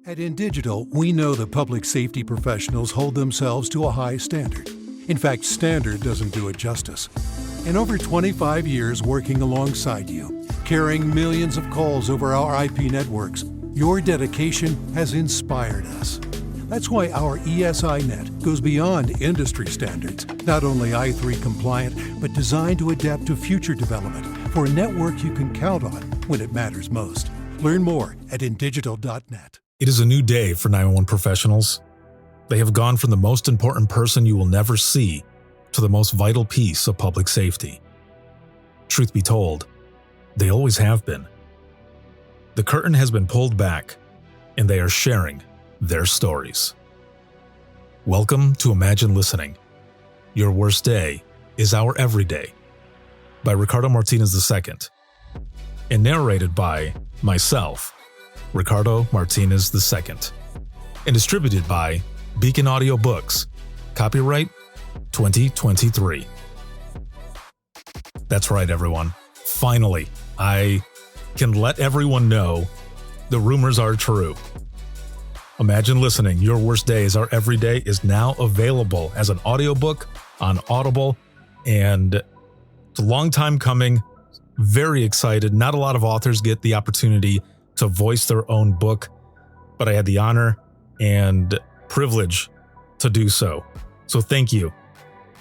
At InDigital, we know the public safety professionals hold themselves to a high standard. In fact, standard doesn't do it justice. In over 25 years working alongside you, carrying millions of calls over our IP networks, your dedication has inspired us. That's why our ESI net goes beyond industry standards, not only i3 compliant, but designed to adapt to future development for a network you can count on when it matters most. Learn more at indigital.net. It is a new day for 911 professionals. They have gone from the most important person you will never see to the most vital piece of public safety. Truth be told, they always have been. The curtain has been pulled back, and they are sharing their stories. Welcome to Imagine Listening. Your worst day is our everyday, by Ricardo Martinez II, and narrated by myself, Ricardo Martinez II, and distributed by Beacon Audio Books. Copyright 2023. That's right, everyone. Finally, I can let everyone know the rumors are true. Imagine Listening, Your Worst Day is Our Everyday is now available as an audiobook on Audible, and it's a long time coming. Very excited. Not a lot of authors get the opportunity to voice their own book, but I had the honor and privilege to do so. So thank you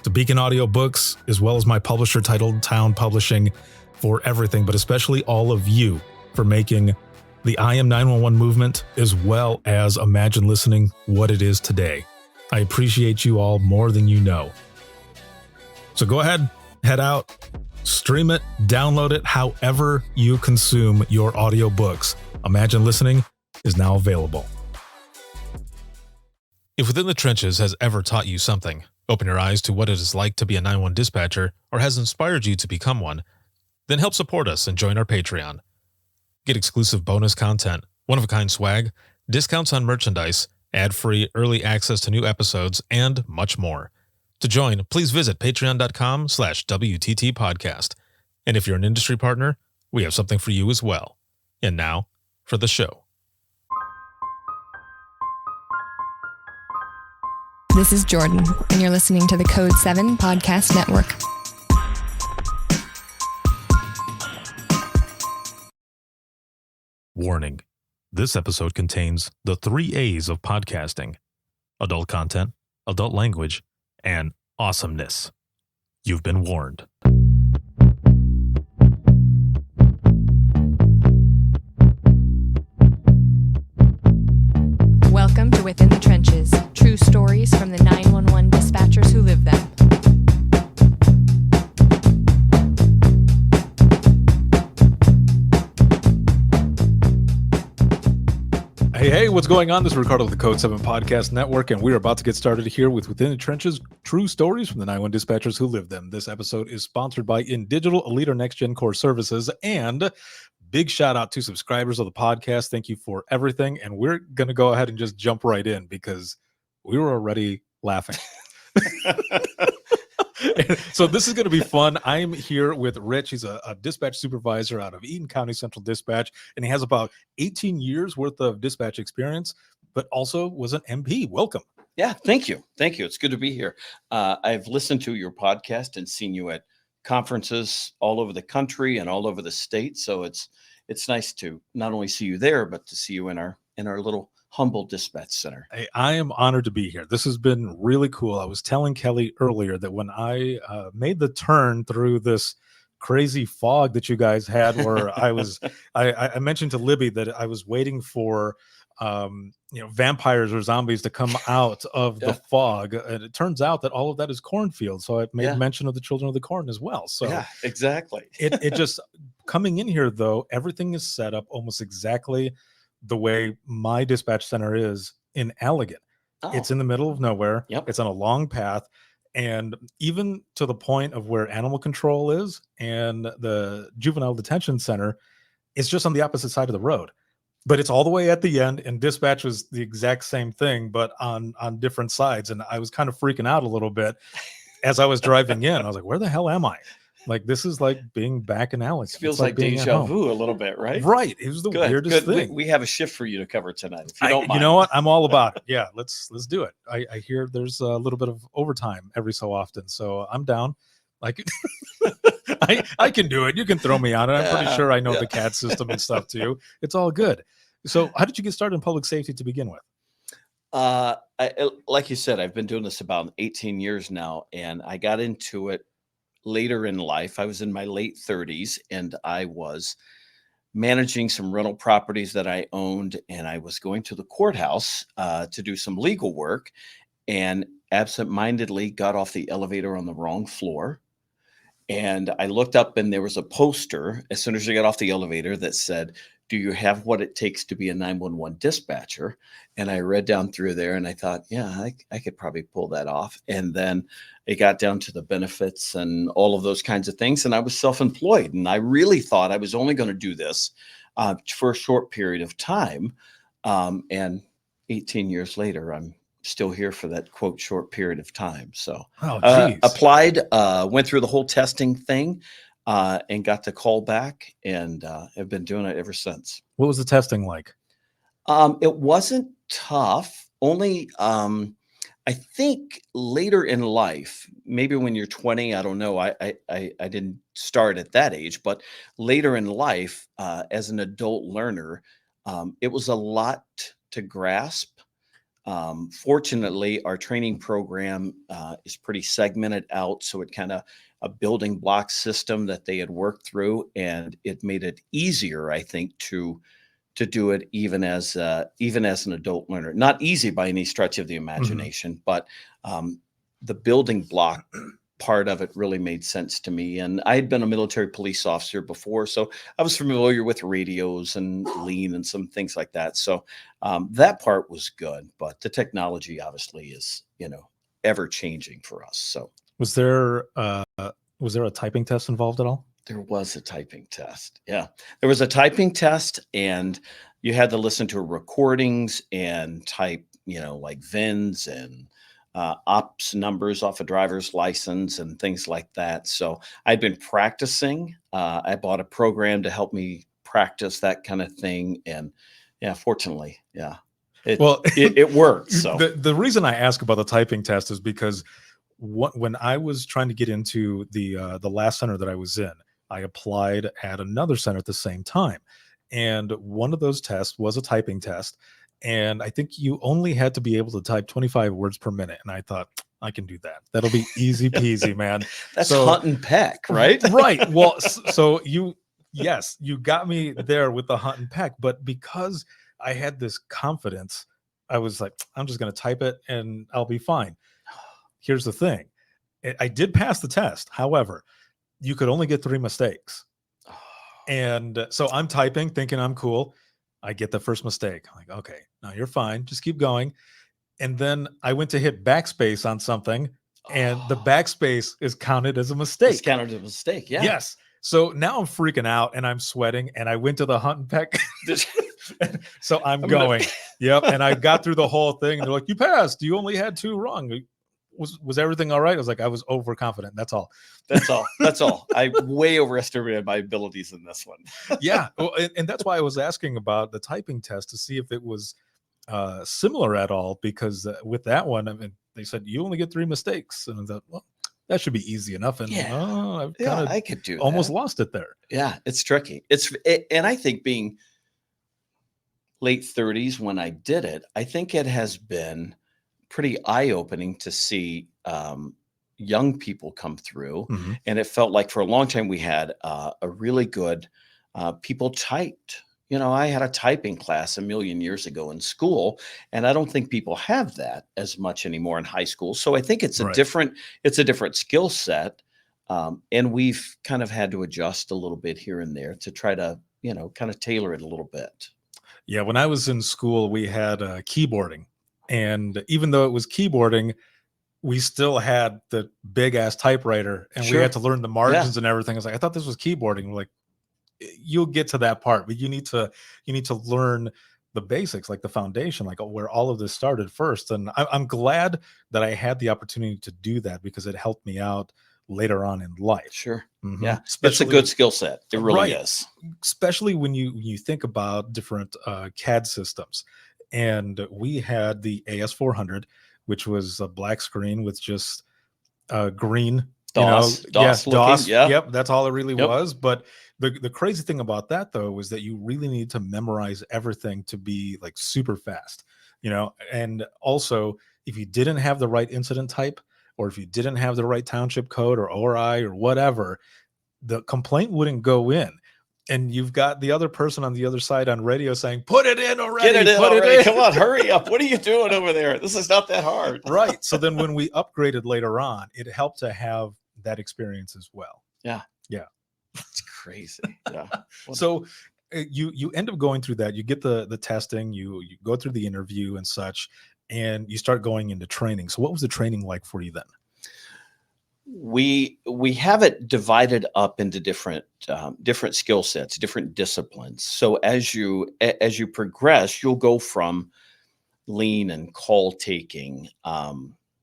to Beacon Audio Books, as well as my publisher, Titled Town Publishing, for everything, but especially all of you for making the I Am 911 movement, as well as Imagine Listening, what it is today. I appreciate you all more than you know. So go ahead, head out, stream it, download it, however you consume your audiobooks. Imagine Listening is now available. If Within the Trenches has ever taught you something, open your eyes to what it is like to be a 911 dispatcher, or has inspired you to become one, then help support us and join our Patreon. Get exclusive bonus content, one-of-a-kind swag, discounts on merchandise, ad-free early access to new episodes, and much more. To join, please visit patreon.com/WTT podcast. And if you're an industry partner, we have something for you as well. And now, for the show. This is Jordan, and you're listening to the Code 7 Podcast Network. Warning. This episode contains the 3 A's of podcasting: adult content, adult language, and awesomeness. You've been warned. Welcome to Within the Trenches, true stories from the 911 dispatchers who live them. Hey, what's going on? This is Ricardo of the Code 7 Podcast Network, and we're about to get started here with Within the Trenches, true stories from the 911 dispatchers who live them. This episode is sponsored by InDigital, a leader Next Gen Core Services, and big shout out to subscribers of the podcast. Thank you for everything, and we're going to go ahead and just jump right in because we were already laughing. So this is going to be fun. I'm here with Rich. He's a dispatch supervisor out of Eaton County Central Dispatch, and he has about 18 years worth of dispatch experience, but also was an MP. Welcome. Yeah, thank you. Thank you. It's good to be here. I've listened to your podcast and seen you at conferences all over the country and all over the state. So it's nice to not only see you there, but to see you in our little humble dispatch center. I am honored to be here. This has been really cool. I was telling Kelly earlier that when I made the turn through this crazy fog that you guys had, where I mentioned to Libby that I was waiting for vampires or zombies to come out of the fog, and it turns out that all of that is cornfield. So I made mention of the children of the corn as well. So yeah, exactly. it just coming in here though, everything is set up almost exactly the way my dispatch center is in Allegan. It's in the middle of nowhere. Yep. It's on a long path. And even to the point of where animal control is and the juvenile detention center, it's just on the opposite side of the road. But it's all the way at the end, and dispatch was the exact same thing, but on different sides. And I was kind of freaking out a little bit as I was driving in. I was like, where the hell am I? Like, this is like being back in Alex. It feels It's like being at deja home. vu a little bit, right? Right. It was the Good. weirdest Good. thing. We have a shift for you to cover tonight, if you don't mind. You know what? I'm all about it. Yeah, let's do it. I hear there's a little bit of overtime every so often, so I'm down. Like, I can do it. You can throw me on it. I'm pretty sure I know the CAD system and stuff too. It's all good. So, how did you get started in public safety to begin with? Like you said, I've been doing this about 18 years now, and I got into it later in life. I was in my late 30s, and I was managing some rental properties that I owned, and I was going to the courthouse to do some legal work, and absentmindedly got off the elevator on the wrong floor. And I looked up, and there was a poster as soon as I got off the elevator that said, "Do you have what it takes to be a 911 dispatcher?" And I read down through there, and I thought, yeah, I could probably pull that off. And then it got down to the benefits and all of those kinds of things. And I was self-employed, and I really thought I was only going to do this for a short period of time. And 18 years later, I'm still here for that quote short period of time. So applied, went through the whole testing thing, and got the call back, and have been doing it ever since. What was the testing like? It wasn't tough. Only I think later in life, maybe when you're 20, I don't know. I didn't start at that age, but later in life, as an adult learner, it was a lot to grasp. Fortunately, our training program is pretty segmented out, so it kind of a building block system that they had worked through, and it made it easier, I think, to do it even as an adult learner. Not easy by any stretch of the imagination, but the building block part of it really made sense to me. And I had been a military police officer before, so I was familiar with radios and lean and some things like that. So that part was good, but the technology obviously is, ever changing for us. So was there a typing test involved at all? There was a typing test. Yeah, there was a typing test, and you had to listen to recordings and type, like VINs and ops numbers off a driver's license and things like that. So I'd been practicing. I bought a program to help me practice that kind of thing. And yeah, fortunately, yeah, it worked. So the reason I ask about the typing test is because when I was trying to get into the last center that I was in, I applied at another center at the same time. And one of those tests was a typing test. And I think you only had to be able to type 25 words per minute. And I thought, I can do that. That'll be easy peasy, man. That's hunt and peck, right? Right. Well, so you got me there with the hunt and peck. But because I had this confidence, I was like, I'm just going to type it and I'll be fine. Here's the thing. I did pass the test. However, you could only get 3 mistakes. And so I'm typing, thinking I'm cool. I get the first mistake. I'm like, okay, no, you're fine. Just keep going. And then I went to hit backspace on something, and the backspace is counted as a mistake. It's counted as a mistake, yeah. Yes. So now I'm freaking out and I'm sweating, and I went to the hunt and peck. So I'm going. Yep. And I got through the whole thing, and they're like, you passed. You only had 2 wrong. Was everything all right? I was like, I was overconfident. That's all. That's all. I way overestimated my abilities in this one. Yeah. Well, and that's why I was asking about the typing test to see if it was similar at all, because with that one, I mean, they said you only get 3 mistakes. And I thought, well, that should be easy enough. And I could do almost lost it there. Yeah, it's tricky. And I think being late 30s when I did it, I think it has been pretty eye-opening to see young people come through. Mm-hmm. And it felt like for a long time we had a really good people typed. I had a typing class a million years ago in school, and I don't think people have that as much anymore in high school. So I think it's a different skill set. And we've kind of had to adjust a little bit here and there to try to, kind of tailor it a little bit. Yeah. When I was in school, we had keyboarding. And even though it was keyboarding, we still had the big ass typewriter, and we had to learn the margins and everything. I was like, I thought this was keyboarding. We're like, you'll get to that part, but you need to learn the basics, like the foundation, like where all of this started first. And I'm glad that I had the opportunity to do that, because it helped me out later on in life. Sure. Mhm. Yeah. It's a Especially good skill set. It really Right. is. especially when you think about different CAD systems. And we had the AS400, which was a black screen with just green, DOS looking. DOS. Yeah. Yep, that's all it really Yep. was. But the crazy thing about that though was that you really need to memorize everything to be like super fast, and also if you didn't have the right incident type, or if you didn't have the right township code or ORI or whatever, the complaint wouldn't go in. And you've got the other person on the other side on radio saying, put it in already, Get it in put already. it in. Come on, hurry up. What are you doing over there? This is not that hard. Right. So then when we upgraded later on, it helped to have that experience as well. Yeah. Yeah. It's crazy. Yeah. So you end up going through that. You get the testing, you go through the interview and such, and you start going into training. So what was the training like for you then? We have it divided up into different skill sets, different disciplines. So as you progress, you'll go from lean and call taking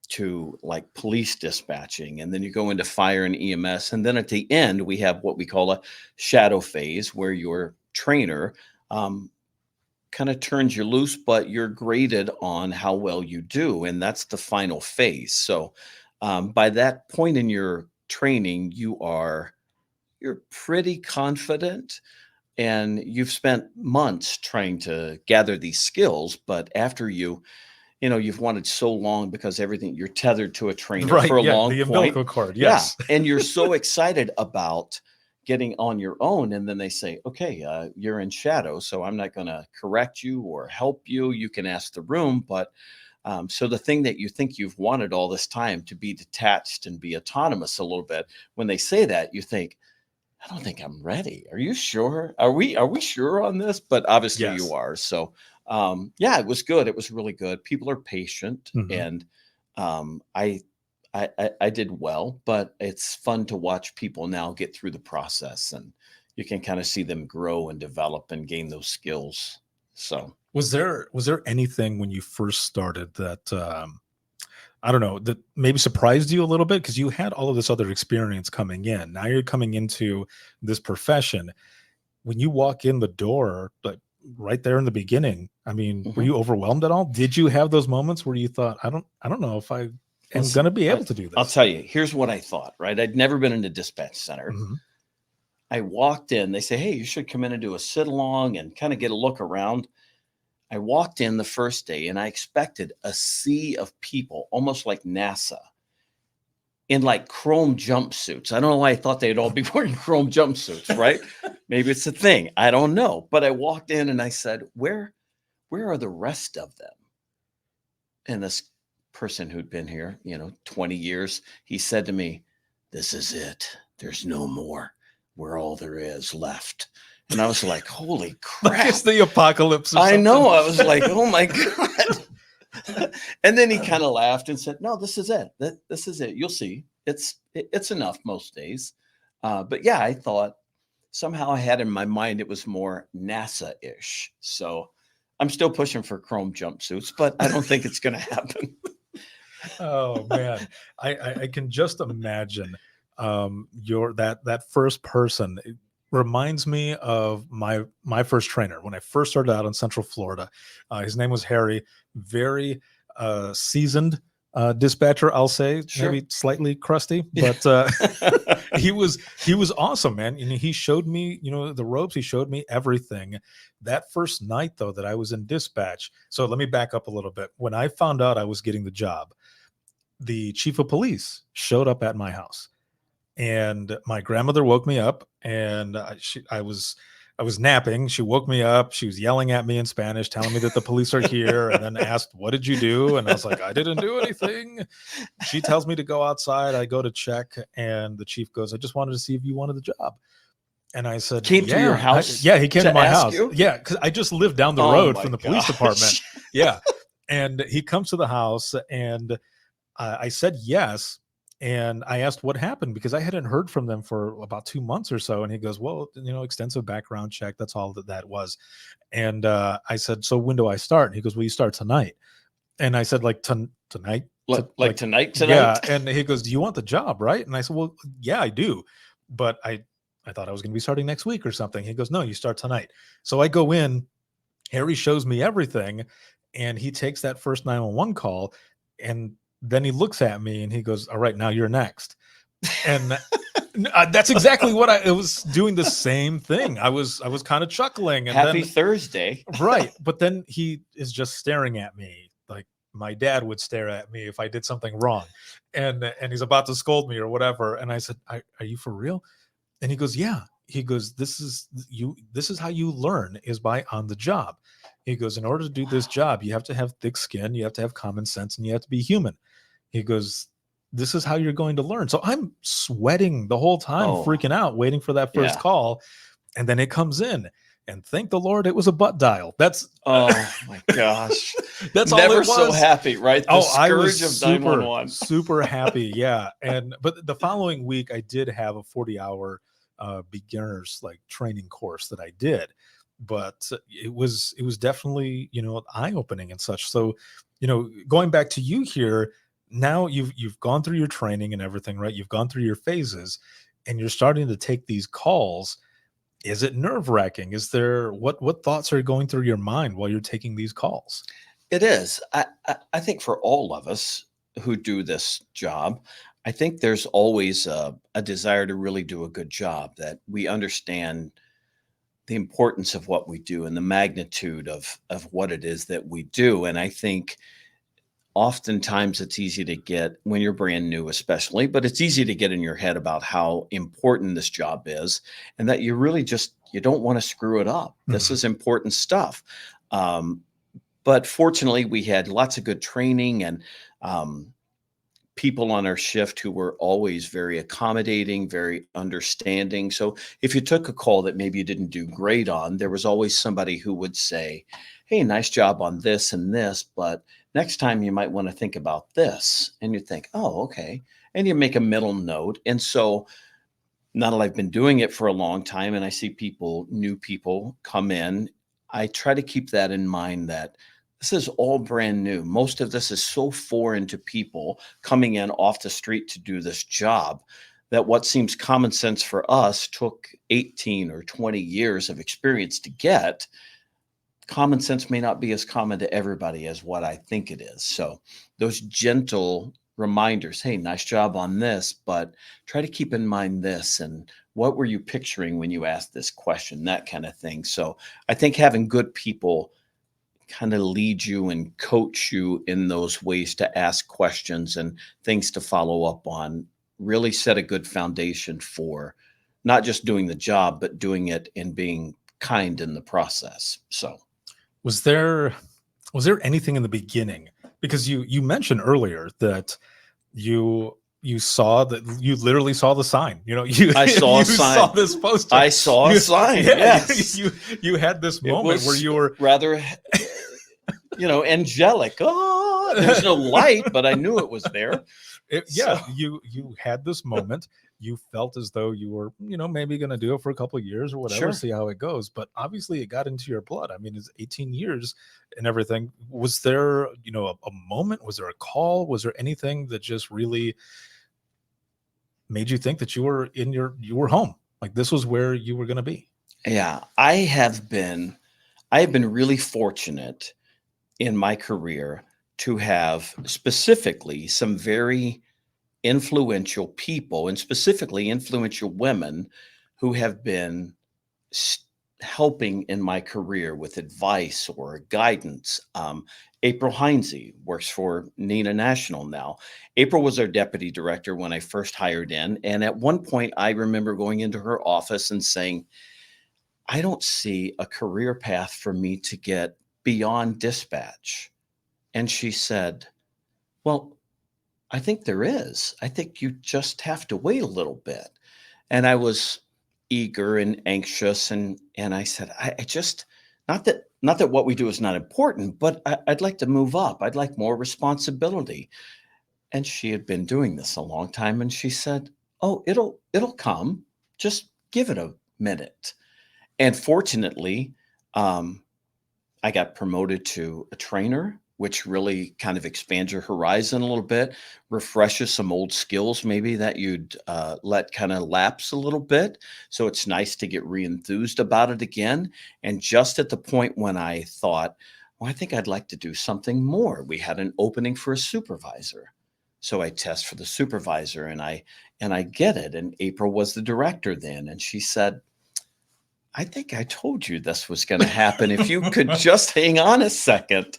to like police dispatching, and then you go into fire and EMS, and then at the end we have what we call a shadow phase, where your trainer kind of turns you loose, but you're graded on how well you do, and that's the final phase. So by that point in your training, you're pretty confident, and you've spent months trying to gather these skills. But after you've wanted so long, because everything, you're tethered to a trainer Right. for a Yeah. long The point. umbilical cord. Yes. Yeah, and you're so excited about getting on your own, and then they say, okay, you're in shadow, so I'm not going to correct you or help you. You can ask the room, but so the thing that you think you've wanted all this time, to be detached and be autonomous a little bit, when they say that, you think, I don't think I'm ready. Are you sure? Are we sure on this? But obviously Yes. you are. So yeah, it was good. It was really good. People are patient, Mhm. and I did well, but it's fun to watch people now get through the process, and you can kind of see them grow and develop and gain those skills. So Was there anything when you first started that I don't know, that maybe surprised you a little bit, because you had all of this other experience coming in. Now you're coming into this profession. When you walk in the door, like right there in the beginning, I mean, were mhm. you overwhelmed at all? Did you have those moments where you thought, I don't know if I am Listen, going to be able to do this? I'll tell you, here's what I thought, right? I'd never been in a dispatch center. Mhm. I walked in, they say, hey, you should come in and do a sit along and kind of get a look around. I walked in the first day, and I expected a sea of people, almost like NASA, in like chrome jumpsuits. I don't know why I thought they'd all be wearing chrome jumpsuits, right? Maybe it's a thing. I don't know. But I walked in and I said, where are the rest of them? And this person who'd been here, 20 years, he said to me, this is it. There's no more. We're all there is left. And I was like, holy Like crap. it's the apocalypse. Or I know. something. I was like, oh my God. And then he kind of laughed and said, no, this is it. This is it. You'll see. It's enough most days. But yeah, I thought somehow I had in my mind it was more NASA-ish. So I'm still pushing for chrome jumpsuits, but I don't think it's going to happen. Oh man, I can just imagine your that first person. It reminds me of my first trainer when I first started out in Central Florida. His name was Harry, very seasoned dispatcher, I'll say. Sure. Maybe slightly crusty, but he was awesome, man. And he showed me, the ropes. He showed me everything. That first night though that I was in dispatch. So let me back up a little bit. When I found out I was getting the job, the chief of police showed up at my house, and my grandmother woke me up, and I was napping. She woke me up. She was yelling at me in Spanish, telling me that the police are here, and then asked, what did you do? And I was like, I didn't do anything. She tells me to go outside. I go to check, and the chief goes, I just wanted to see if you wanted the job. And I said, Came to your house? Yeah, he came to my ask house. you? Yeah, because I just lived down the Oh road my from the police gosh. department. Yeah. And he comes to the house, and I said yes. And I asked what happened, because I hadn't heard from them for about 2 months or so. And he goes, well, extensive background check. That's all that was. And I said, so when do I start? And he goes, well, you start tonight. And I said, like tonight? Like tonight? Yeah. And he goes, "Do you want the job, right?" And I said, "Well, yeah, I do, but I thought I was going to be starting next week or something." He goes, "No, you start tonight." So I go in, Harry shows me everything, and he takes that first 911 call, and then he looks at me and he goes, "All right, now you're next." And that's exactly what I was doing, the same thing. I was kind of chuckling, and Happy then Thursday. right, but then he is just staring at me like my dad would stare at me if I did something wrong, and he's about to scold me or whatever. And I said, Are you for real?" And he goes, "Yeah." He goes, "This is how you learn, is by on the job." He goes, "In order to do this job, you have to have thick skin, you have to have common sense, and you have to be human." He goes, "This is how you're going to learn." So I'm sweating the whole time, Oh, freaking out, waiting for that first yeah. call. And then it comes in. And thank the Lord it was a butt dial. That's Oh my gosh. that's all Never it so was. happy, right? The Oh, I was scourge of super, 911. super happy. Yeah. But the following week I did have a 40-hour beginners like training course that I did. But it was definitely, eye-opening and such. So, going back to you here, now you've gone through your training and everything, right? You've gone through your phases and you're starting to take these calls. Is it nerve-wracking? Is there what thoughts are going through your mind while you're taking these calls? It is. I think for all of us who do this job, I think there's always a desire to really do a good job, that we understand the importance of what we do and the magnitude of what it is that we do. And I think oftentimes it's easy to get, when you're brand new especially, but it's easy to get in your head about how important this job is, and that you really just, you don't want to screw it up. This Mhm. is important stuff. Um, but fortunately, we had lots of good training, and um, people on our shift who were always very accommodating, very understanding. So if you took a call that maybe you didn't do great on, there was always somebody who would say, "Hey, nice job on this and this, but next time you might want to think about this." And you think, "Oh, okay." And you make a middle note. And so now that I've been doing it for a long time and I see new people come in, I try to keep that in mind, that this is all brand new. Most of this is so foreign to people coming in off the street to do this job, that what seems common sense for us took 18 or 20 years of experience to get. Common sense may not be as common to everybody as what I think it is. So those gentle reminders, "Hey, nice job on this, but try to keep in mind this, and what were you picturing when you asked this question?" That kind of thing. So I think having good people kind of lead you and coach you in those ways to ask questions and things to follow up on really set a good foundation for not just doing the job, but doing it and being kind in the process. So Was there anything in the beginning? Because you mentioned earlier that you saw that, you literally saw the sign. You I saw you a saw sign. this poster. I saw a You, sign. yeah, Yes. you had this It moment where was you were rather, angelic. Oh, there's no light, but I knew it was there. So, yeah, you had this moment. You felt as though you were, maybe going to do it for a couple of years or whatever, sure. see how it goes. But obviously, it got into your blood. I mean, it's 18 years and everything. Was there, a moment? Was there a call? Was there anything that just really made you think that you were home? Like this was where you were going to be? Yeah, I have been really fortunate in my career to have specifically some very influential people, and specifically influential women, who have been s- helping in my career with advice or guidance. April Heinze works for Nina National now. April was our deputy director when I first hired in. And at one point, I remember going into her office and saying, "I don't see a career path for me to get beyond dispatch." And she said, "Well, I think there is. I think you just have to wait a little bit." And I was eager and anxious, and I said, I just, not that what we do is not important, but I'd like to move up. I'd like more responsibility." And she had been doing this a long time, and she said, "Oh, it'll come. Just give it a minute." And fortunately, um, I got promoted to a trainer which really kind of expands your horizon a little bit, refreshes some old skills maybe that you'd let kind of lapse a little bit. So it's nice to get re-enthused about it again. And just at the point when I thought, well, I think I'd like to do something more, we had an opening for a supervisor. So I test for the supervisor and I get it. And April was the director then. And she said, I think I told you this was going to happen if you could just hang on a second.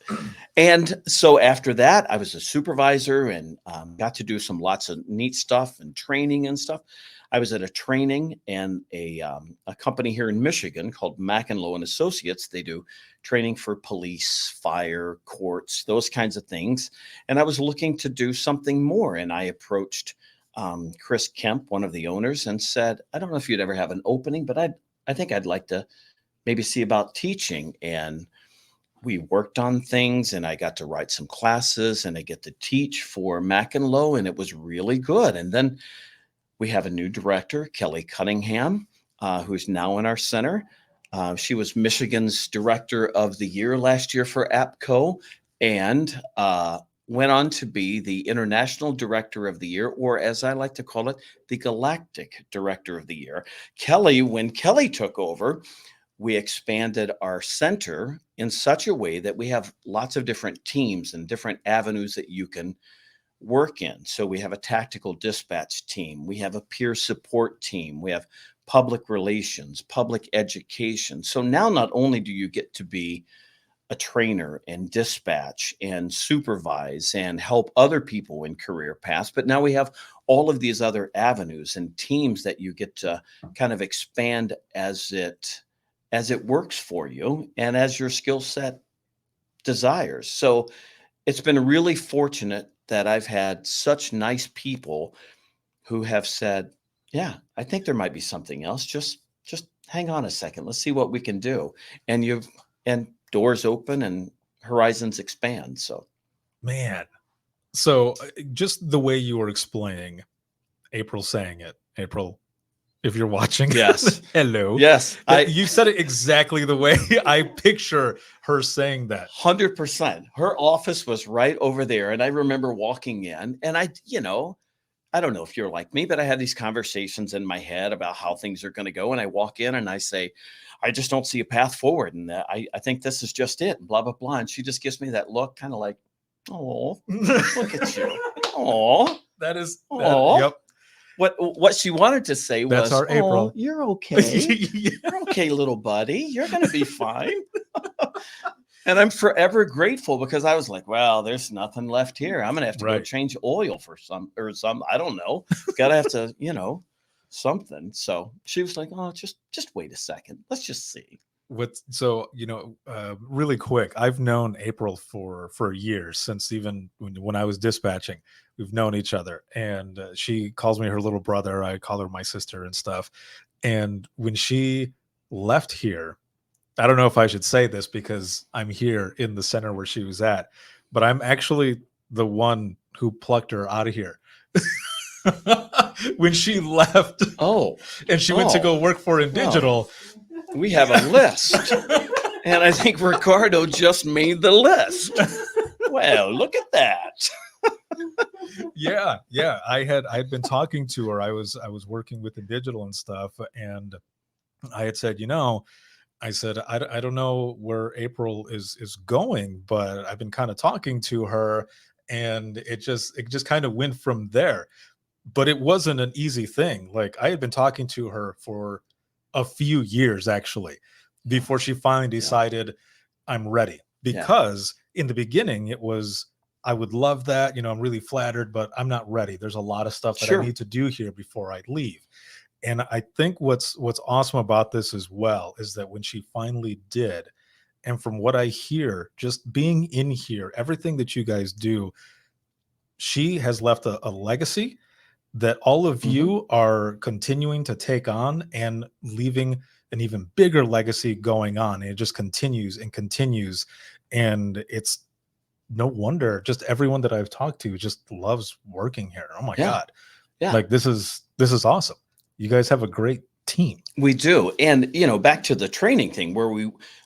And so after that, I was a supervisor and got to do lots of neat stuff and training and stuff. I was at a training and a company here in Michigan called McEnloe and Associates. They do training for police, fire, courts, those kinds of things. And I was looking to do something more. And I approached Chris Kemp, one of the owners, and said, I don't know if you'd ever have an opening, but I think I'd like to maybe see about teaching. And we worked on things and I got to write some classes and I get to teach for McEnloe, and it was really good. And then we have a new director, Kelly Cunningham, who's now in our center. She was Michigan's Director of the Year last year for APCO and went on to be the International Director of the Year, or as I like to call it, the Galactic Director of the Year. Kelly, when Kelly took over, we expanded our center in such a way that we have lots of different teams and different avenues that you can work in. So we have a tactical dispatch team. We have a peer support team. We have public relations, public education. So now not only do you get to be a trainer and dispatch and supervise and help other people in career paths, but now we have all of these other avenues and teams that you get to kind of expand as it works for you and as your skill set desires. So it's been really fortunate that I've had such nice people who have said, yeah, I think there might be something else. Just hang on a second. Let's see what we can do. And doors open and horizons expand. So, Man. So just the way you were explaining April saying it, April, if you're watching, yes. Hello. Yes. You said it exactly the way I picture her saying that. 100%. Her office was right over there. And I remember walking in and I don't know if you're like me, but I had these conversations in my head about how things are going to go. And I walk in and I say, I just don't see a path forward. And I think this is just it, blah, blah, blah. And she just gives me that look kind of like, oh, look at you. Oh, That is, yep. What she wanted to say was, that's our April. You're okay. Yeah. You're okay, little buddy. You're going to be fine. And I'm forever grateful because I was like, well, there's nothing left here. I'm going to have to go change oil for some, I don't know. Got to have to, something. So she was like, oh, just wait a second. Let's just see. Really quick, I've known April for years, since even when I was dispatching. We've known each other, and she calls me her little brother. I call her my sister and stuff. And when she left here, I don't know if I should say this because I'm here in the center where she was at, but I'm actually the one who plucked her out of here. When she left, and she went to go work for In Digital. We have a list, and I think Ricardo just made the list. Well, look at that. Yeah. I'd been talking to her. I was working with In Digital and stuff, and I had said, I said, I don't know where April is going, but I've been kind of talking to her, and it just kind of went from there. But it wasn't an easy thing. Like, I had been talking to her for a few years, actually, before she finally decided I'm ready. Because in the beginning, it was, I would love that, I'm really flattered, but I'm not ready. There's a lot of stuff that I need to do here before I leave. And I think what's awesome about this as well is that when she finally did, and from what I hear, just being in here, everything that you guys do, she has left a legacy that all of you are continuing to take on and leaving an even bigger legacy going on. And it just continues and continues. And it's no wonder just everyone that I've talked to just loves working here. Oh my God. Yeah. Like, this is awesome. You guys have a great team. We do. And, back to the training thing where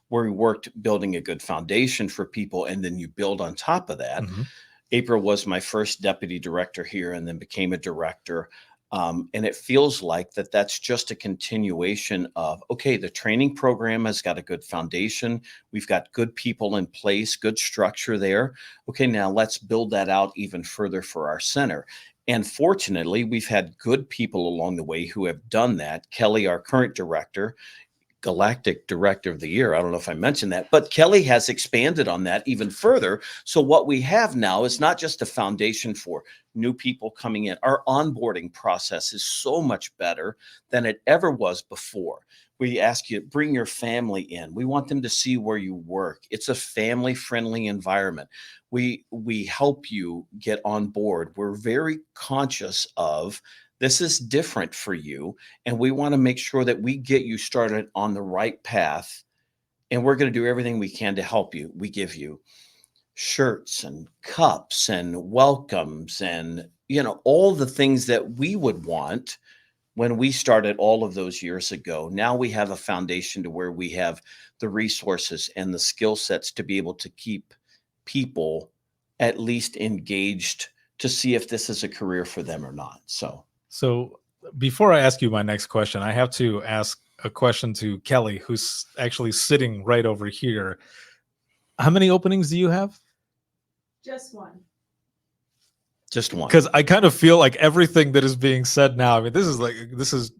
where we worked building a good foundation for people, and then you build on top of that. Mhm. April was my first deputy director here and then became a director. And it feels like that's just a continuation of, okay, the training program has got a good foundation. We've got good people in place, good structure there. Okay, now let's build that out even further for our center. And fortunately, we've had good people along the way who have done that. Kelly, our current director, Galactic Director of the Year. I don't know if I mentioned that, but Kelly has expanded on that even further. So what we have now is not just a foundation for new people coming in. Our onboarding process is so much better than it ever was before. We ask you, bring your family in. We want them to see where you work. It's a family-friendly environment. We help you get on board. We're very conscious of this is different for you, and we want to make sure that we get you started on the right path, and we're going to do everything we can to help you. We give you shirts and cups and welcomes and, all the things that we would want when we started all of those years ago. Now we have a foundation to where we have the resources and the skill sets to be able to keep people at least engaged to see if this is a career for them or not. So before I ask you my next question, I have to ask a question to Kelly, who's actually sitting right over here. How many openings do you have? Just one. Just one. Because I kind of feel like everything that is being said now, I mean, this is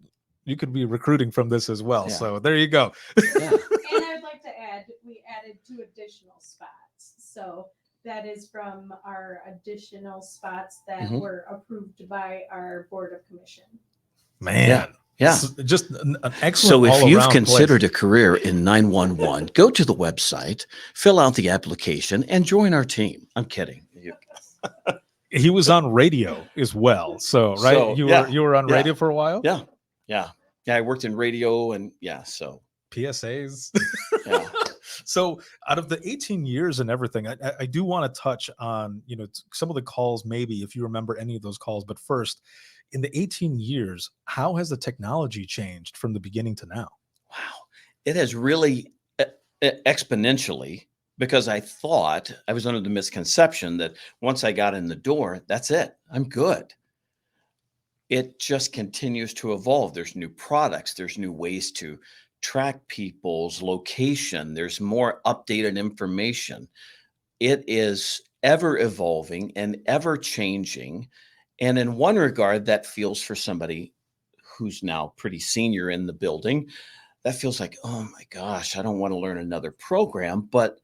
you could be recruiting from this as well. Yeah. So there you go. Yeah. And I'd like to add, we added 2 additional spots. So that is from our additional spots that were approved by our Board of Commission. Man. Yeah. Just an excellent. So if you've all-around considered place. a career in 911, go to the website, fill out the application, and join our team. I'm kidding. He was on radio as well. So, right. So, you were on yeah. radio for a while? Yeah. Yeah. I worked in radio and so. PSAs. Yeah. So out of the 18 years and everything, I do want to touch on, some of the calls, maybe if you remember any of those calls. But first, in the 18 years, how has the technology changed from the beginning to now? Wow. It has really exponentially, because I thought I was under the misconception that once I got in the door, that's it. I'm good. It just continues to evolve. There's new products. There's new ways to track people's location. There's more updated information. It is ever evolving and ever changing. And in one regard, that feels for somebody who's now pretty senior in the building, that feels like, oh my gosh, I don't want to learn another program, but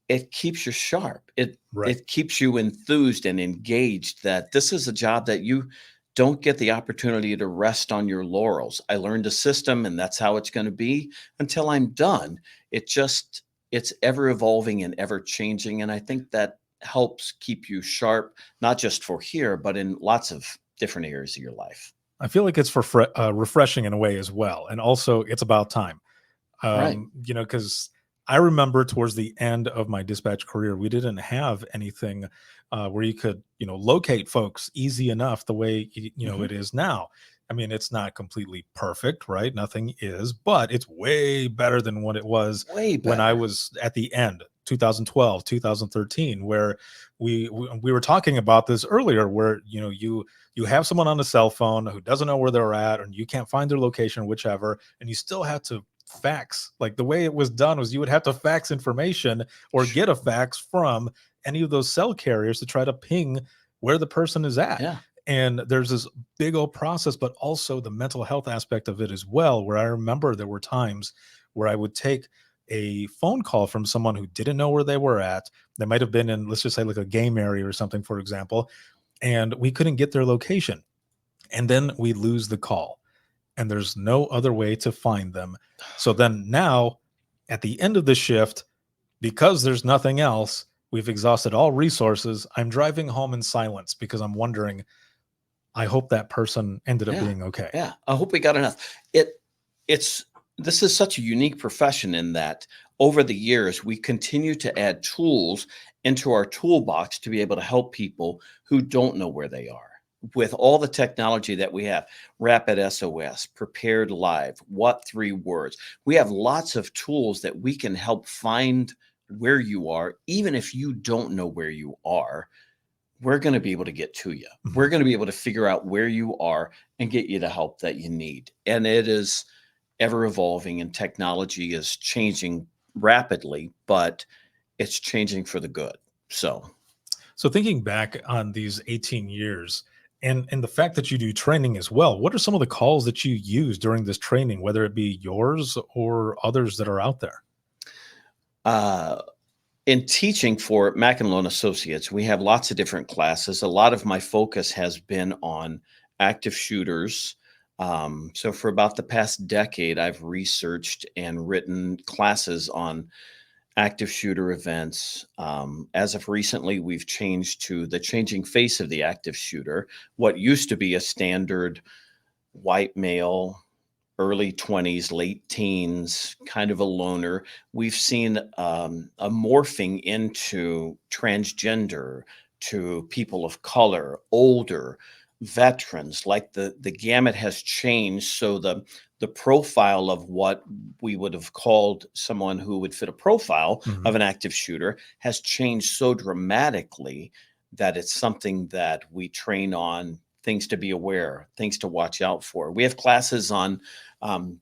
it keeps you sharp. It keeps you enthused and engaged that this is a job that you don't get the opportunity to rest on your laurels. I learned a system and that's how it's going to be until I'm done. It's ever evolving and ever changing. And I think that helps keep you sharp, not just for here, but in lots of different areas of your life. I feel like it's for refreshing in a way as well. And also it's about time, Right. because I remember towards the end of my dispatch career, we didn't have anything where you could, locate folks easy enough the way, it is now. I mean, it's not completely perfect, right? Nothing is, but it's way better than what it was when I was at the end, 2012, 2013, where we were talking about this earlier, where, you have someone on a cell phone who doesn't know where they're at, and you can't find their location, whichever, and you still have to fax. Like the way it was done was you would have to fax information or get a fax from any of those cell carriers to try to ping where the person is at. Yeah. And there's this big old process, but also the mental health aspect of it as well, where I remember there were times where I would take a phone call from someone who didn't know where they were at. They might have been in, let's just say, like a game area or something, for example, and we couldn't get their location. And then we lose the call and there's no other way to find them. So then now at the end of the shift, because there's nothing else, we've exhausted all resources. I'm driving home in silence because I'm wondering, I hope that person ended up being okay. Yeah. I hope we got enough. This is such a unique profession in that over the years, we continue to add tools into our toolbox to be able to help people who don't know where they are. with all the technology that we have, Rapid SOS, Prepared Live, What 3 Words, we have lots of tools that we can help find where you are. Even if you don't know where you are, we're going to be able to get to you. Mhm. We're going to be able to figure out where you are and get you the help that you need. And it is ever evolving, and technology is changing rapidly, but it's changing for the good. So, So thinking back on these 18 years and the fact that you do training as well, what are some of the calls that you use during this training, whether it be yours or others that are out there? uh, in teaching for Mackinlone Associates, we have lots of different classes. A lot of my focus has been on active shooters. So for about the past decade, I've researched and written classes on active shooter events. As of recently, we've changed to the changing face of the active shooter. What used to be a standard white male, early 20s, late teens, kind of a loner. We've seen a morphing into transgender, to people of color, older, veterans. Like the gamut has changed. So the profile of what we would have called someone who would fit a profile Mhm. of an active shooter has changed so dramatically that it's something that we train on, things to be aware, things to watch out for. We have classes on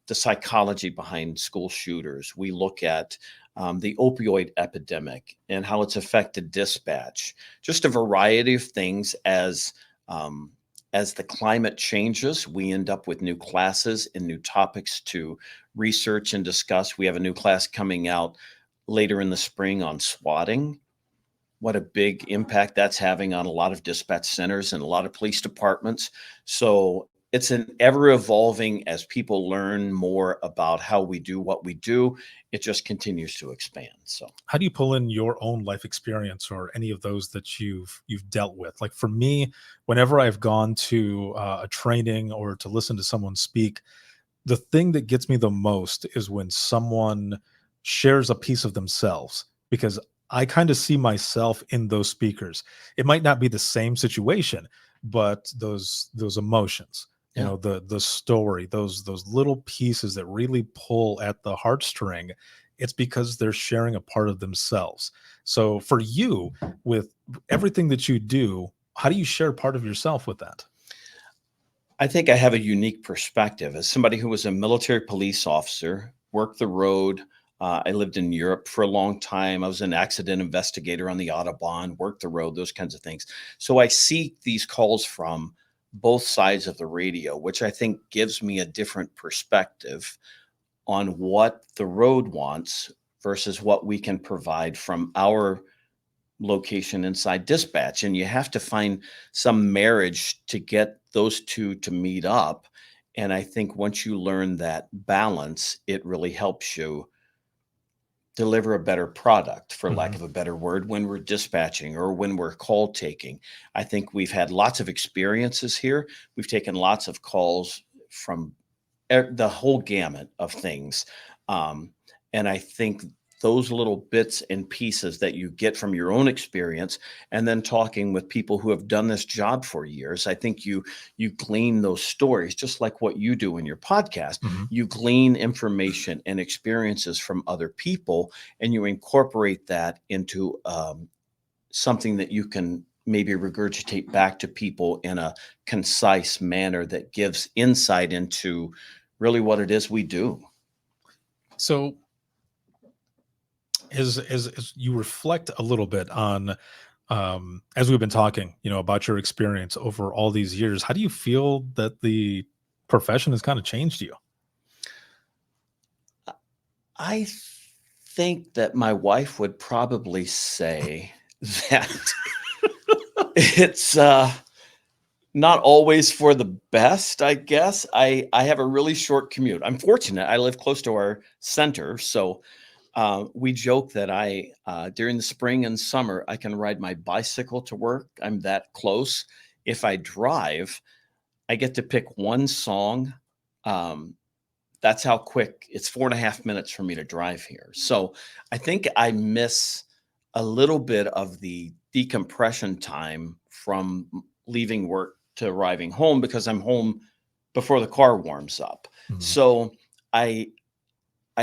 the psychology behind school shooters. We look at the opioid epidemic and how it's affected dispatch. Just a variety of things. As the climate changes, we end up with new classes and new topics to research and discuss. We have a new class coming out later in the spring on swatting, what a big impact that's having on a lot of dispatch centers and a lot of police departments. So it's an ever evolving, as people learn more about how we do what we do, it just continues to expand. So How do you pull in your own life experience or any of those that you've dealt with? Like for me, whenever I've gone to a training or to listen to someone speak, the thing that gets me the most is when someone shares a piece of themselves, because I kind of see myself in those speakers. It might not be the same situation, but those emotions, yeah. the story, those little pieces that really pull at the heartstring, it's because they're sharing a part of themselves. So for you, with everything that you do, how do you share part of yourself with that? I think I have a unique perspective as somebody who was a military police officer, worked the road. I lived in Europe for a long time. I was an accident investigator on the Autobahn, worked the road, those kinds of things. So I see these calls from both sides of the radio, which I think gives me a different perspective on what the road wants versus what we can provide from our location inside dispatch. And you have to find some marriage to get those two to meet up. And I think once you learn that balance, it really helps you deliver a better product, for lack Mhm. of a better word, when we're dispatching or when we're call taking. I think we've had lots of experiences here. We've taken lots of calls from the whole gamut of things. Um, and I think those little bits and pieces that you get from your own experience and then talking with people who have done this job for years, I think you glean those stories just like what you do in your podcast. Mhm. You glean information and experiences from other people, and you incorporate that into something that you can maybe regurgitate back to people in a concise manner that gives insight into really what it is we do. So as you reflect a little bit on as we've been talking, about your experience over all these years, how do you feel that the profession has kind of changed you? I think that my wife would probably say that it's not always for the best, I guess. I have a really short commute. I'm fortunate. I live close to our center, so we joke that during the spring and summer, I can ride my bicycle to work. I'm that close. If I drive, I get to pick one song. Um, that's how quick it's 4.5 minutes for me to drive here. So I think I miss a little bit of the decompression time from leaving work to arriving home because I'm home before the car warms up. Mhm. So I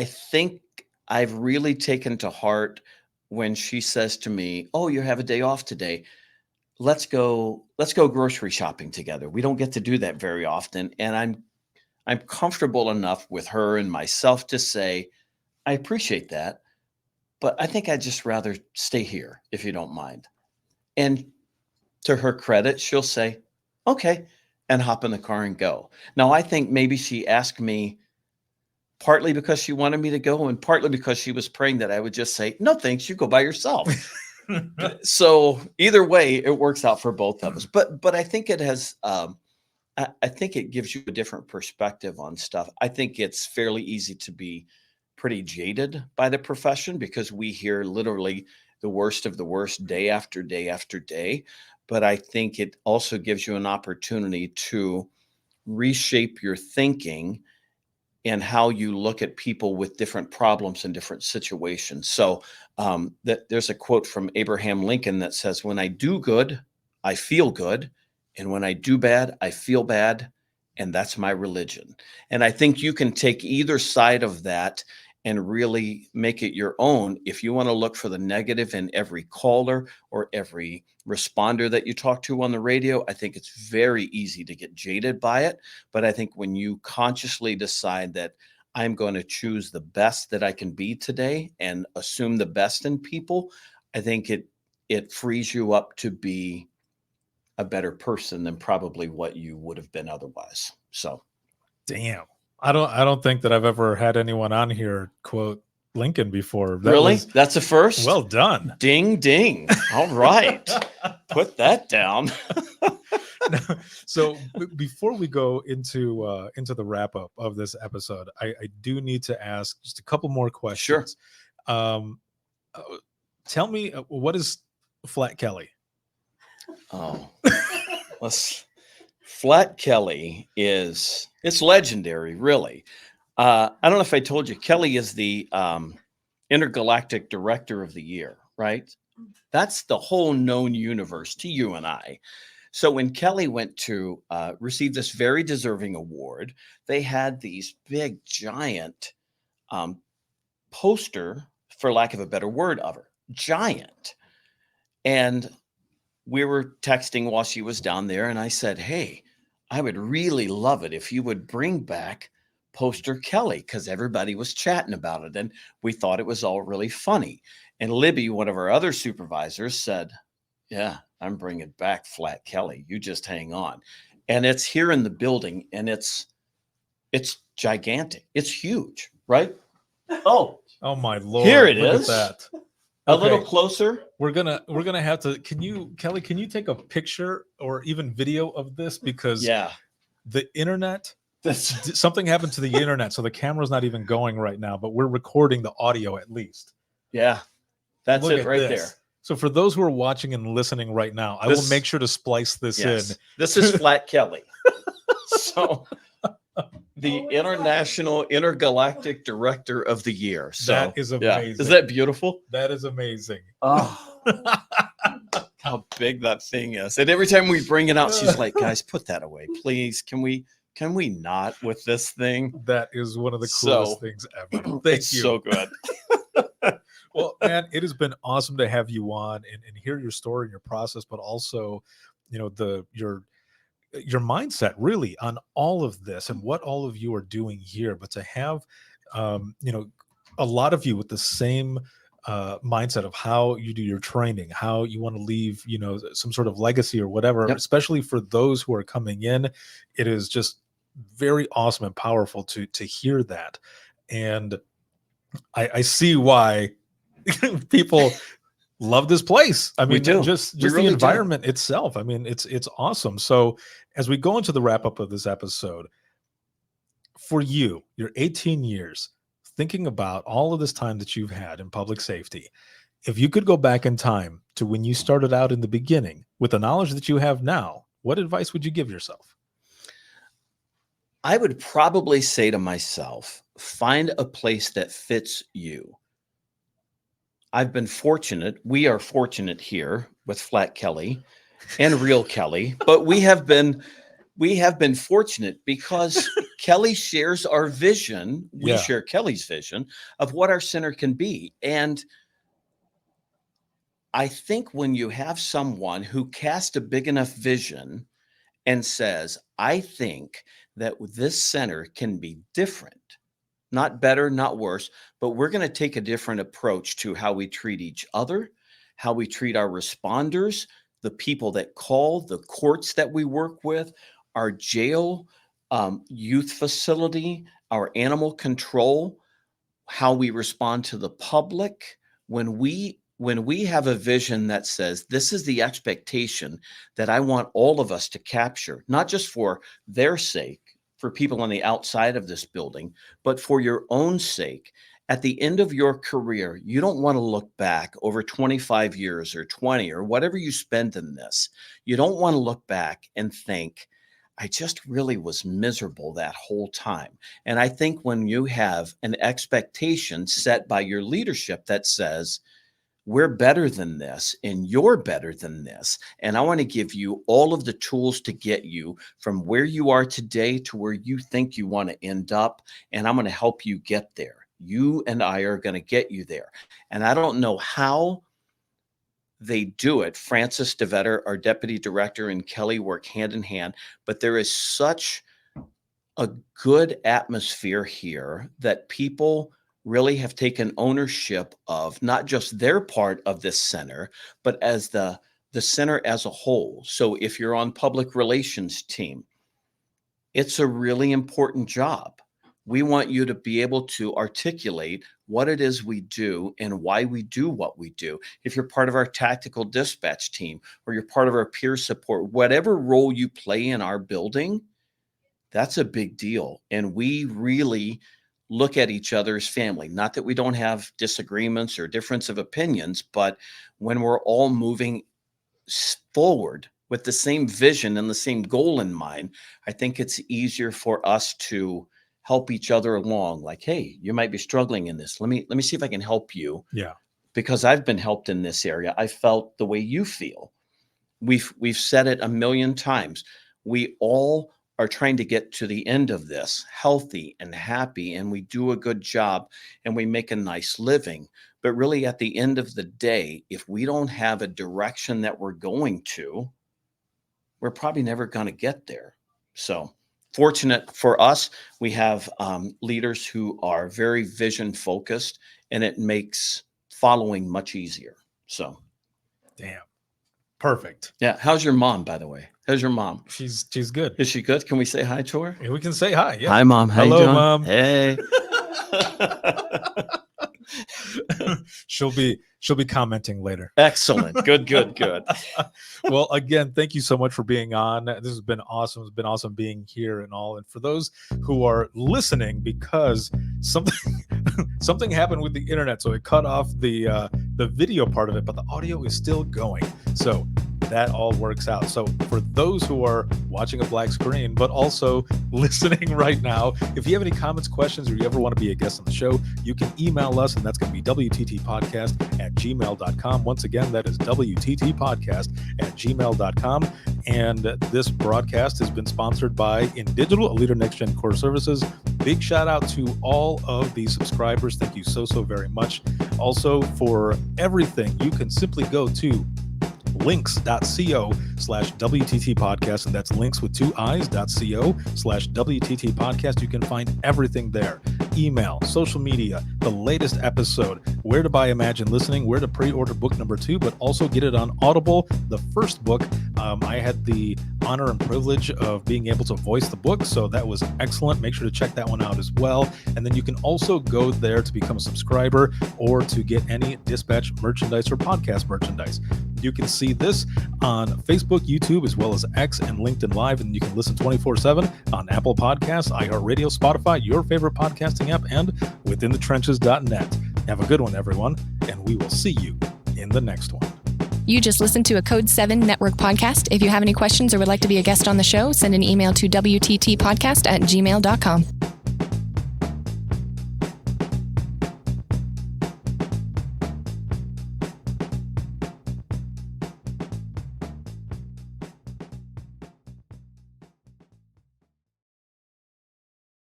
think I've really taken to heart when she says to me, "Oh, you have a day off today. Let's go grocery shopping together." We don't get to do that very often, and I'm comfortable enough with her and myself to say, "I appreciate that, but I think I'd just rather stay here if you don't mind." And to her credit, she'll say, "Okay," and hop in the car and go. Now, I think maybe she asked me partly because she wanted me to go and partly because she was praying that I would just say, "No, thanks, you go by yourself." So either way, it works out for both of us. But I think it has I think it gives you a different perspective on stuff. I think it's fairly easy to be pretty jaded by the profession because we hear literally the worst of the worst day after day after day. But I think it also gives you an opportunity to reshape your thinking and how you look at people with different problems and different situations. So there's a quote from Abraham Lincoln that says, "When I do good, I feel good. And when I do bad, I feel bad. And that's my religion." And I think you can take either side of that and really make it your own. If you want to look for the negative in every caller or every responder that you talk to on the radio, I think it's very easy to get jaded by it. But I think when you consciously decide that I'm going to choose the best that I can be today and assume the best in people, I think it frees you up to be a better person than probably what you would have been otherwise. So, Damn. I don't think that I've ever had anyone on here quote Lincoln before. That really, was that's a first. well done. Ding, ding. All right. Put that down. So before we go into the wrap up of this episode, I do need to ask just a couple more questions. Um, uh, Tell me, what is Flat Kelly? Oh, Flat Kelly it's legendary, really. I don't know if I told you, Kelly is the intergalactic director of the year, right? That's the whole known universe to you and I. So when Kelly went to receive this very deserving award, they had these big, giant poster, for lack of a better word, of her, giant. And we were texting while she was down there, and I said, "Hey, I would really love it if you would bring back Poster Kelly," because everybody was chatting about it, and we thought it was all really funny. And Libby, one of our other supervisors, said, "Yeah, I'm bringing back Flat Kelly. You just hang on." And it's here in the building, and it's gigantic. It's huge, right? Oh, Oh my Lord. here it look is. At that. A Okay. little closer. We're gonna have to. Kelly? Can you take a picture or even video of this, because Yeah. the internet, That's something happened to the internet, so the camera's not even going right now, but we're recording the audio at least. yeah. That's Look it at right this. there. So for those who are watching and listening right now, I will This- make sure to splice this Yes. in. This is Flat Kelly. So the international intergalactic director of the year. So That is yeah. amazing. Is that beautiful? That is amazing. Oh, how big that thing is. And every time we bring it out, she's like, "Guys, put that away, please. Can we not with this thing?" That is one of the So- coolest things ever. Thank It's you. so good. Well, man, it has been awesome to have you on and hear your story and your process, but also, your mindset really on all of this and what all of you are doing here. But to have, a lot of you with the same mindset of how you do your training, how you want to leave, some sort of legacy or whatever, Yep. especially for those who are coming in, it is just very awesome and powerful to hear that. And I see why people love this place. I We mean, do. just We the really do. environment itself. I mean, it's awesome. So as we go into the wrap up of this episode, for you, your 18 years, thinking about all of this time that you've had in public safety, if you could go back in time to when you started out in the beginning with the knowledge that you have now, what advice would you give yourself? I would probably say to myself, find a place that fits you. I've been fortunate. We are fortunate here with Flat Kelly and real Kelly, but we have been fortunate because Kelly shares our vision. We share Kelly's vision of what our center can be. And I think when you have someone who casts a big enough vision and says, I think that this center can be different, not better, not worse, but we're going to take a different approach to how we treat each other, how we treat our responders, the people that call, the courts that we work with, our jail, youth facility, our animal control, how we respond to the public. When we have a vision that says, this is the expectation that I want all of us to capture, not just for their sake, for people on the outside of this building, but for your own sake. At the end of your career, you don't want to look back over 25 years or 20 or whatever you spend in this. You don't want to look back and think, I just really was miserable that whole time. And I think when you have an expectation set by your leadership that says, we're better than this and you're better than this, and I want to give you all of the tools to get you from where you are today to where you think you want to end up, and I'm going to help you get there. You and I are going to get you there. And I don't know how they do it. Francis DeVetter, our deputy director, and Kelly work hand in hand, but there is such a good atmosphere here that people really have taken ownership of not just their part of this center, but as the center as a whole. So if you're on public relations team, it's a really important job. We want you to be able to articulate what it is we do and why we do what we do. If you're part of our tactical dispatch team or you're part of our peer support, whatever role you play in our building, that's a big deal. And we really look at each other as family. Not that we don't have disagreements or difference of opinions, but when we're all moving forward with the same vision and the same goal in mind, I think it's easier for us to help each other along. Like, hey, you might be struggling in this. Let me see if I can help you. Yeah. Because I've been helped in this area. I felt the way you feel. We've said it a million times. We all are trying to get to the end of this healthy and happy, and we do a good job and we make a nice living. But really at the end of the day, if we don't have a direction that we're going to, we're probably never going to get there. So fortunate for us, we have leaders who are very vision focused, and it makes following much easier. So, damn, perfect. Yeah. How's your mom, by the way? How's your mom? She's good. Is she good? Can we say hi to her? Yeah, we can say hi. Yeah. Hi, Mom. How Hello, you doing? Mom. Hey. She'll be commenting later. Excellent. Good. Well, again, thank you so much for being on. This has been awesome. It's been awesome being here and all. And for those who are listening, because something happened with the internet, so it cut off the video part of it, but the audio is still going. So that all works out. So for those who are watching a black screen, but also listening right now, if you have any comments, questions, or you ever want to be a guest on the show, you can email us, and that's going to be wttpodcast@gmail.com. Once again, that is wttpodcast@gmail.com. And this broadcast has been sponsored by InDigital, a leader next gen core services. Big shout out to all of the subscribers. Thank you so very much. Also, for everything, you can simply go to links.co/WTT podcast, and that's links with 2 i's.co/WTT podcast. You can find everything there. Email, social media, the latest episode, where to buy Imagine Listening, where to pre-order book number 2, but also get it on Audible, the first book. I had the honor and privilege of being able to voice the book, so that was excellent. Make sure to check that one out as well. And then you can also go there to become a subscriber or to get any dispatch merchandise or podcast merchandise. You can see this on Facebook, YouTube, as well as X and LinkedIn Live, and you can listen 24/7 on Apple Podcasts, iHeartRadio, Spotify, your favorite podcasting app, and withinthetrenches.net. Have a good one, everyone, and we will see you in the next one. You just listened to a Code 7 Network podcast. If you have any questions or would like to be a guest on the show, send an email to wttpodcast@gmail.com.